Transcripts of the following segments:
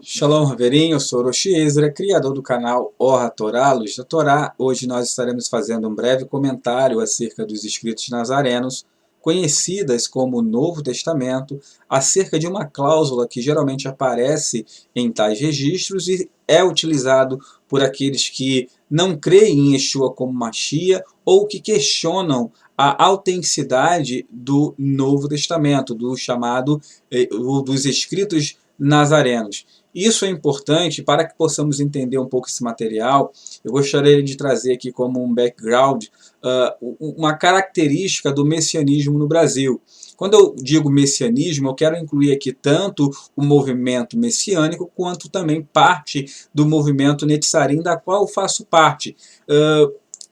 Shalom, Raverinho, eu sou Orochi Ezra, criador do canal Orra Torá, Luz da Torá. Hoje nós estaremos fazendo um breve comentário acerca dos escritos nazarenos, conhecidas como Novo Testamento, acerca de uma cláusula que geralmente aparece em tais registros e é utilizado por aqueles que não creem em Yeshua como Machia ou que questionam a autenticidade do Novo Testamento, do chamado dos escritos nazarenos. Isso é importante para que possamos entender um pouco esse material. Eu gostaria de trazer aqui como um background uma característica do messianismo no Brasil. Quando eu digo messianismo, eu quero incluir aqui tanto o movimento messiânico, quanto também parte do movimento Netzarim, da qual eu faço parte.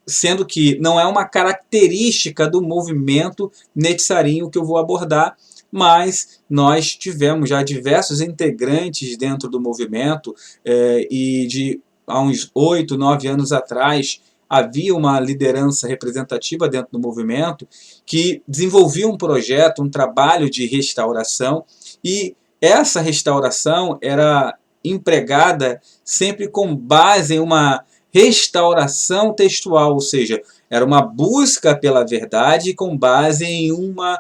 Sendo que não é uma característica do movimento Netzarim o que eu vou abordar, mas nós tivemos já diversos integrantes dentro do movimento e há uns 8, 9 anos atrás havia uma liderança representativa dentro do movimento que desenvolvia um projeto, um trabalho de restauração, e essa restauração era empregada sempre com base em uma restauração textual, ou seja, era uma busca pela verdade com base em uma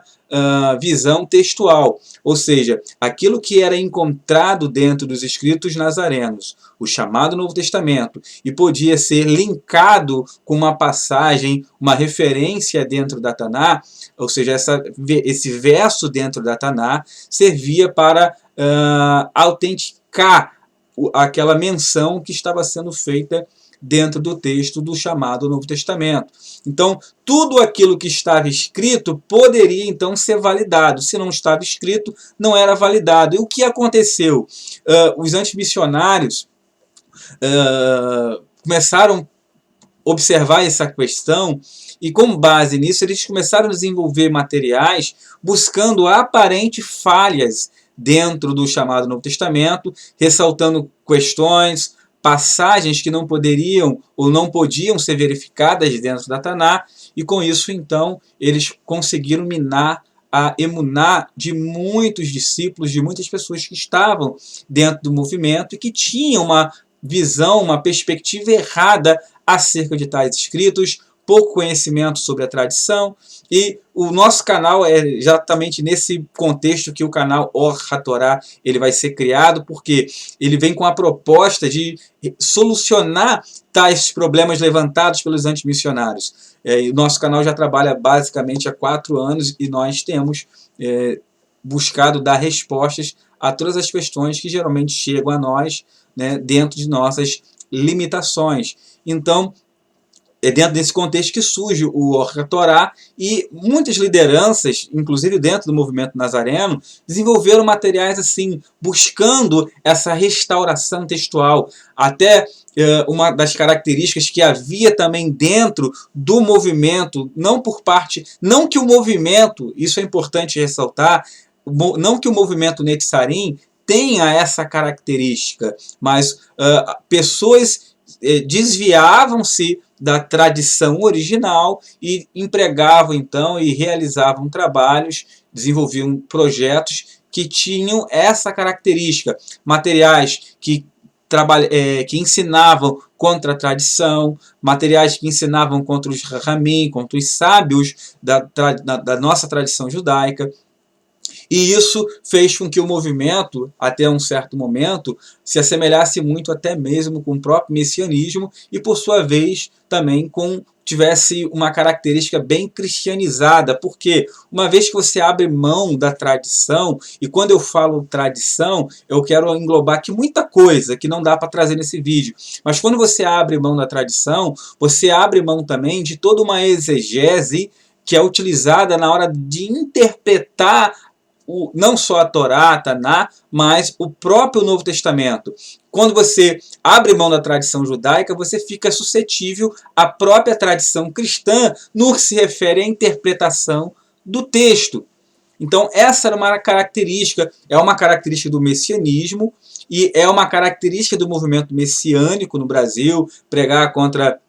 visão textual, ou seja, aquilo que era encontrado dentro dos escritos nazarenos, o chamado Novo Testamento, e podia ser linkado com uma passagem, uma referência dentro da Taná, ou seja, esse verso dentro da Taná servia para autenticar aquela menção que estava sendo feita dentro do texto do chamado Novo Testamento. Então, tudo aquilo que estava escrito poderia então ser validado. Se não estava escrito, não era validado. E o que aconteceu? Os antimissionários começaram a observar essa questão e, com base nisso, eles começaram a desenvolver materiais buscando aparentes falhas dentro do chamado Novo Testamento, ressaltando questões, passagens que não poderiam ou não podiam ser verificadas dentro da Taná, e com isso, então, eles conseguiram minar a emuná de muitos discípulos, de muitas pessoas que estavam dentro do movimento e que tinham uma visão, uma perspectiva errada acerca de tais escritos, pouco conhecimento sobre a tradição, e o nosso canal é exatamente nesse contexto que o canal Orra Torá ele vai ser criado, porque ele vem com a proposta de solucionar tais problemas levantados pelos antimissionários. O nosso canal já trabalha basicamente há 4 anos e nós temos buscado dar respostas a todas as questões que geralmente chegam a nós, né, dentro de nossas limitações. Então, é dentro desse contexto que surge o Orra Torá, e muitas lideranças, inclusive dentro do movimento nazareno, desenvolveram materiais assim, buscando essa restauração textual. Até uma das características que havia também dentro do movimento, não que o movimento, isso é importante ressaltar, não que o movimento Netzarim tenha essa característica, mas pessoas desviavam-se da tradição original e empregavam então e realizavam trabalhos, desenvolviam projetos que tinham essa característica, materiais que ensinavam contra a tradição, materiais que ensinavam contra os ramim, contra os sábios da nossa tradição judaica. E isso fez com que o movimento, até um certo momento, se assemelhasse muito até mesmo com o próprio messianismo e, por sua vez, também tivesse uma característica bem cristianizada, porque uma vez que você abre mão da tradição, e quando eu falo tradição, eu quero englobar aqui muita coisa que não dá para trazer nesse vídeo, mas quando você abre mão da tradição, você abre mão também de toda uma exegese que é utilizada na hora de interpretar não só a Torá, a Taná, mas o próprio Novo Testamento. Quando você abre mão da tradição judaica, você fica suscetível à própria tradição cristã no que se refere à interpretação do texto. Então, essa era uma característica, é uma característica do messianismo e é uma característica do movimento messiânico no Brasil, pregar contra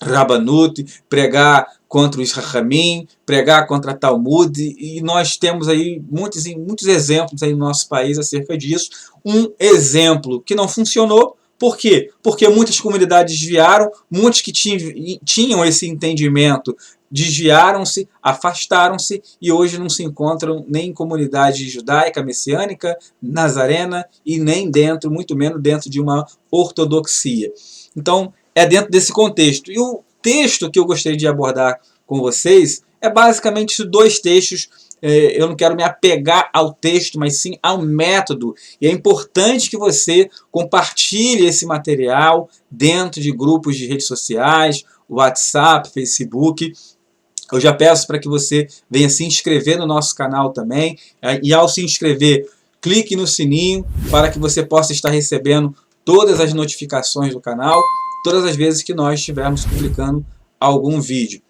Rabbanut, pregar contra os Rahamim, pregar contra Talmud, e nós temos aí muitos exemplos aí no nosso país acerca disso. Um exemplo que não funcionou, por quê? Porque muitas comunidades desviaram, muitos que tinham esse entendimento desviaram-se, afastaram-se e hoje não se encontram nem em comunidade judaica, messiânica, nazarena e nem dentro, muito menos dentro de uma ortodoxia. Então, é dentro desse contexto. E o texto que eu gostaria de abordar com vocês é basicamente dois textos. Eu não quero me apegar ao texto, mas sim ao método. E é importante que você compartilhe esse material dentro de grupos de redes sociais, WhatsApp, Facebook. Eu já peço para que você venha se inscrever no nosso canal também. E ao se inscrever, clique no sininho para que você possa estar recebendo todas as notificações do canal, todas as vezes que nós estivermos publicando algum vídeo.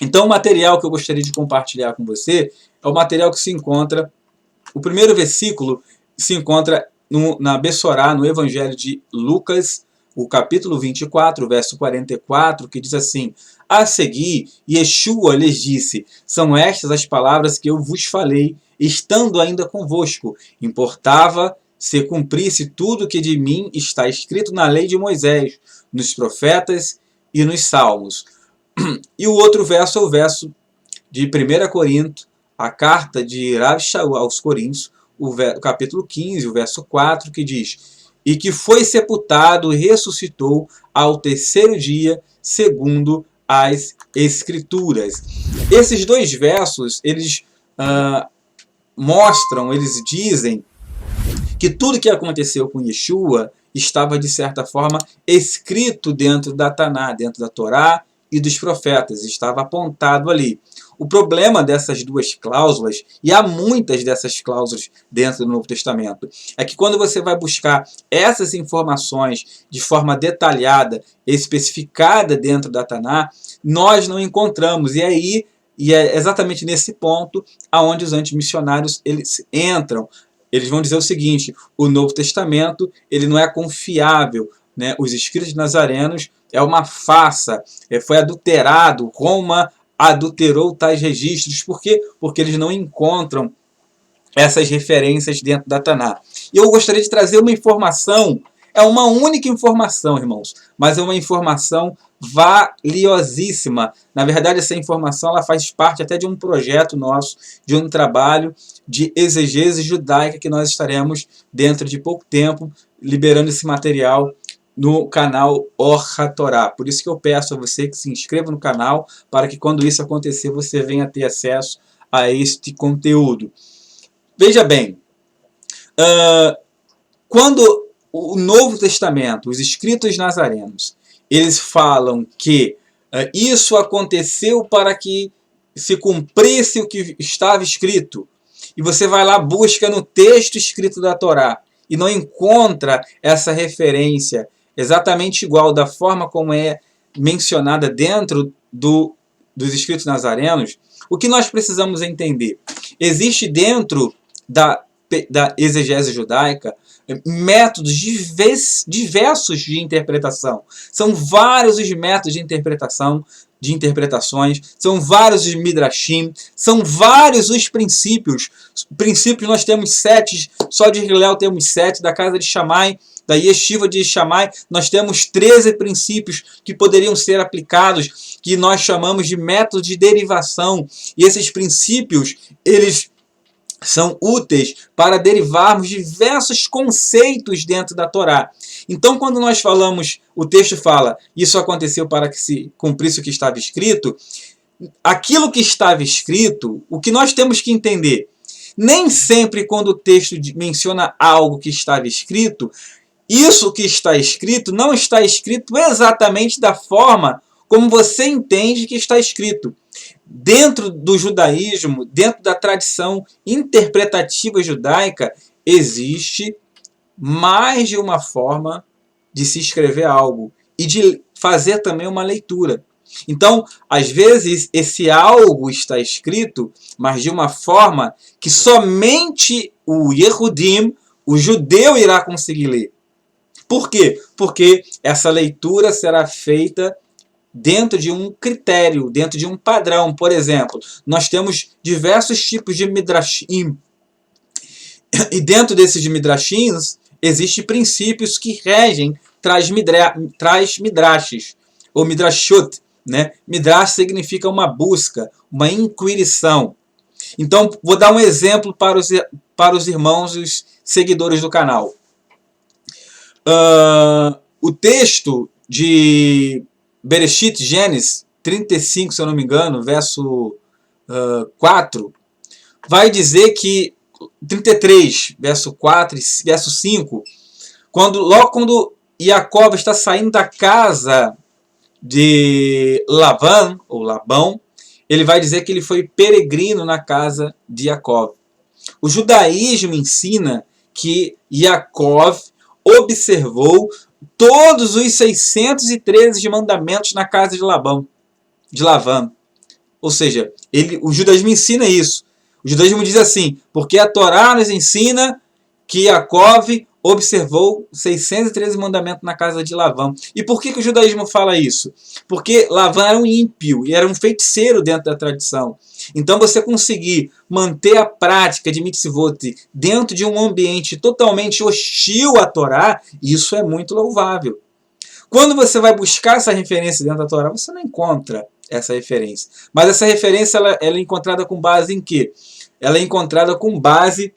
Então, o material que eu gostaria de compartilhar com você é o material que se encontra, o primeiro versículo se encontra na Bessorá, no Evangelho de Lucas, o capítulo 24, verso 44, que diz assim: a seguir, Yeshua lhes disse: são estas as palavras que eu vos falei, estando ainda convosco. Importava se cumprisse tudo que de mim está escrito na lei de Moisés, nos profetas e nos salmos. E o outro verso é o verso de 1 Corinto, a carta de Rav Shaul aos Coríntios, o capítulo 15, o verso 4, que diz: e que foi sepultado e ressuscitou ao terceiro dia, segundo as Escrituras. Esses dois versos, eles mostram, eles dizem que tudo que aconteceu com Yeshua estava, de certa forma, escrito dentro da Taná, dentro da Torá e dos profetas, estava apontado ali. O problema dessas duas cláusulas, e há muitas dessas cláusulas dentro do Novo Testamento, é que quando você vai buscar essas informações de forma detalhada, especificada dentro da Taná, nós não encontramos. E aí, é exatamente nesse ponto aonde os antimissionários eles entram. Eles vão dizer o seguinte: o Novo Testamento ele não é confiável, né? Os escritos nazarenos é uma farsa, foi adulterado, Roma adulterou tais registros. Por quê? Porque eles não encontram essas referências dentro da Taná. E eu gostaria de trazer uma informação, é uma única informação, irmãos, mas é uma informação valiosíssima. Na verdade, essa informação ela faz parte até de um projeto nosso, de um trabalho de exegese judaica que nós estaremos, dentro de pouco tempo, liberando esse material no canal Or HaTorá. Por isso que eu peço a você que se inscreva no canal, para que quando isso acontecer, você venha ter acesso a este conteúdo. Veja bem, quando o Novo Testamento, os escritos nazarenos, eles falam que isso aconteceu para que se cumprisse o que estava escrito, e você vai lá, busca no texto escrito da Torá, e não encontra essa referência exatamente igual da forma como é mencionada dentro dos escritos nazarenos, o que nós precisamos entender? Existe dentro da exegese judaica métodos diversos de interpretação. São vários os métodos de interpretação, de interpretações, são vários os midrashim, são vários os princípios. Princípios nós temos 7, só de Hillel temos 7, da casa de Shammai, da Yeshiva de Shammai, nós temos 13 princípios que poderiam ser aplicados, que nós chamamos de método de derivação. E esses princípios, eles são úteis para derivarmos diversos conceitos dentro da Torá. Então, quando nós falamos, o texto fala, isso aconteceu para que se cumprisse o que estava escrito, aquilo que estava escrito, o que nós temos que entender, nem sempre quando o texto menciona algo que estava escrito, isso que está escrito não está escrito exatamente da forma como você entende que está escrito. Dentro do judaísmo, dentro da tradição interpretativa judaica, existe mais de uma forma de se escrever algo e de fazer também uma leitura. Então, às vezes, esse algo está escrito, mas de uma forma que somente o Yehudim, o judeu, irá conseguir ler. Por quê? Porque essa leitura será feita dentro de um critério, dentro de um padrão. Por exemplo, nós temos diversos tipos de midrashim, e dentro desses midrashim existem princípios que regem traz midrashes, ou midrashut, né? Midrash significa uma busca, uma inquirição. Então, vou dar um exemplo para os irmãos e os seguidores do canal. O texto de Bereshit, Gênesis 35, se eu não me engano, verso 4, vai dizer que 33, verso 4 e verso 5, logo quando Jacó está saindo da casa de Labão, ele vai dizer que ele foi peregrino na casa de Jacó. O judaísmo ensina que Jacó observou todos os 613 mandamentos na casa de Labão, de Lavã. Ou seja, o judaísmo ensina isso. O judaísmo diz assim, porque a Torá nos ensina que Jacó observou 613 mandamentos na casa de Lavã. E por que o judaísmo fala isso? Porque Lavã era um ímpio e era um feiticeiro dentro da tradição. Então você conseguir manter a prática de mitzvot dentro de um ambiente totalmente hostil à Torá, isso é muito louvável. Quando você vai buscar essa referência dentro da Torá, você não encontra essa referência. Mas essa referência ela é encontrada com base em quê? Ela é encontrada com base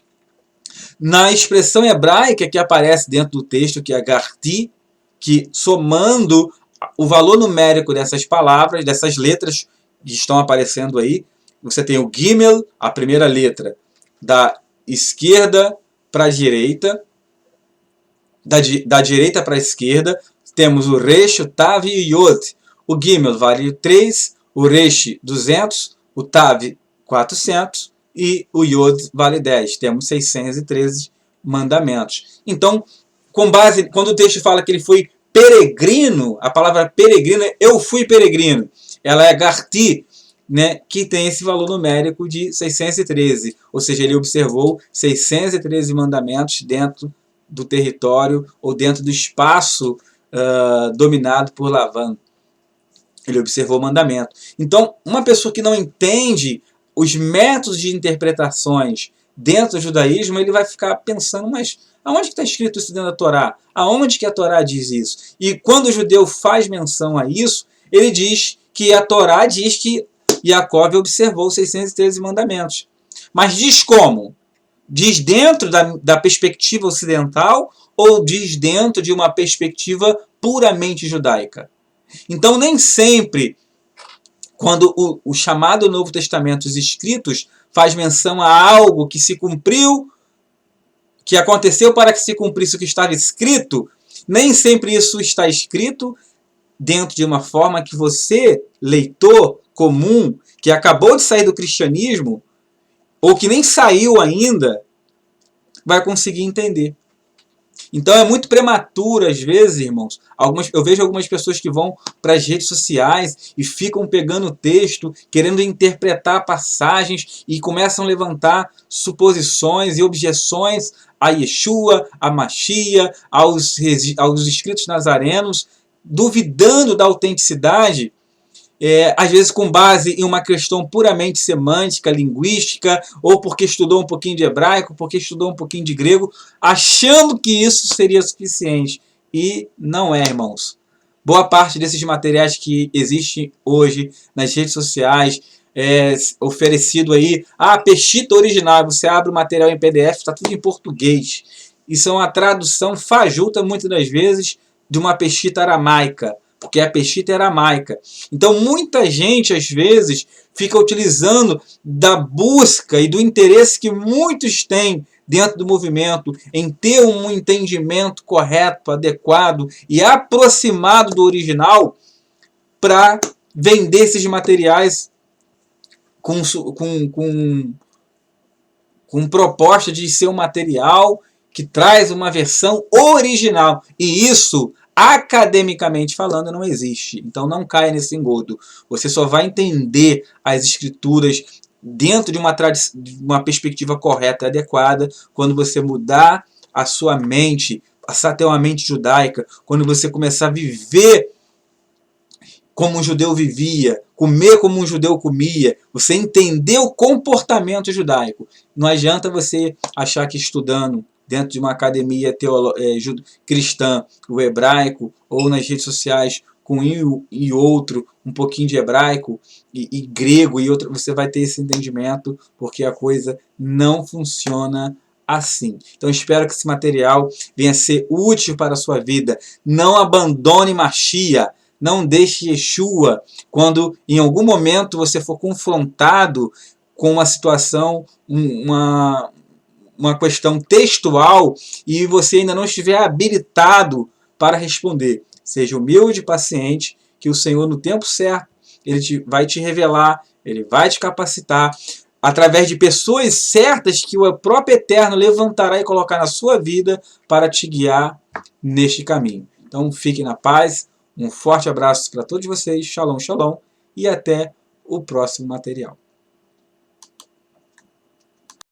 na expressão hebraica que aparece dentro do texto, que é garti, que somando o valor numérico dessas palavras, dessas letras que estão aparecendo aí, você tem o Gimel, a primeira letra, da esquerda para a direita, da direita para a esquerda, temos o Resh, o Tav e o Yod. O Gimel vale 3, o Resh 200, o Tav 400 e o Yod vale 10. Temos 613 mandamentos. Então, com base, quando o texto fala que ele foi peregrino, a palavra peregrino é eu fui peregrino. Ela é garti, né, que tem esse valor numérico de 613. Ou seja, ele observou 613 mandamentos dentro do território ou dentro do espaço dominado por Lavã. Ele observou o mandamento. Então, uma pessoa que não entende os métodos de interpretações dentro do judaísmo, ele vai ficar pensando, mas aonde que está escrito isso dentro da Torá? Aonde que a Torá diz isso? E quando o judeu faz menção a isso, ele diz que a Torá diz que Jacó observou os 613 mandamentos. Mas diz como? Diz dentro da perspectiva ocidental ou diz dentro de uma perspectiva puramente judaica? Então, nem sempre, quando o chamado Novo Testamento, os escritos, faz menção a algo que se cumpriu, que aconteceu para que se cumprisse o que estava escrito, nem sempre isso está escrito dentro de uma forma que você, leitor comum, que acabou de sair do cristianismo, ou que nem saiu ainda, vai conseguir entender. Então é muito prematuro, às vezes, irmãos. Eu vejo algumas pessoas que vão para as redes sociais e ficam pegando o texto, querendo interpretar passagens e começam a levantar suposições e objeções a Yeshua, a Machia, aos escritos nazarenos, duvidando da autenticidade, às vezes com base em uma questão puramente semântica, linguística, ou porque estudou um pouquinho de hebraico, porque estudou um pouquinho de grego, achando que isso seria suficiente. E não é, irmãos. Boa parte desses materiais que existem hoje nas redes sociais, oferecido aí, Peshita original, você abre o material em PDF, está tudo em português. Isso é uma tradução fajuta, muitas das vezes, de uma Peshita aramaica, porque a Peshita é aramaica. Então, muita gente, às vezes, fica utilizando da busca e do interesse que muitos têm dentro do movimento em ter um entendimento correto, adequado e aproximado do original para vender esses materiais com proposta de ser um material que traz uma versão original. E isso, academicamente falando, não existe. Então não caia nesse engodo. Você só vai entender as escrituras dentro de uma perspectiva correta e adequada quando você mudar a sua mente, passar a ter uma mente judaica, quando você começar a viver como um judeu vivia, comer como um judeu comia, você entender o comportamento judaico. Não adianta você achar que estudando dentro de uma academia cristã o hebraico, ou nas redes sociais com um e outro, um pouquinho de hebraico e grego e outro, você vai ter esse entendimento, porque a coisa não funciona assim. Então espero que esse material venha ser útil para a sua vida. Não abandone Mashiach, não deixe Yeshua quando em algum momento você for confrontado com uma situação, uma questão textual e você ainda não estiver habilitado para responder. Seja humilde e paciente, que o Senhor, no tempo certo, Ele vai te revelar, Ele vai te capacitar, através de pessoas certas que o próprio Eterno levantará e colocar na sua vida para te guiar neste caminho. Então, fiquem na paz, um forte abraço para todos vocês, shalom, shalom, e até o próximo material.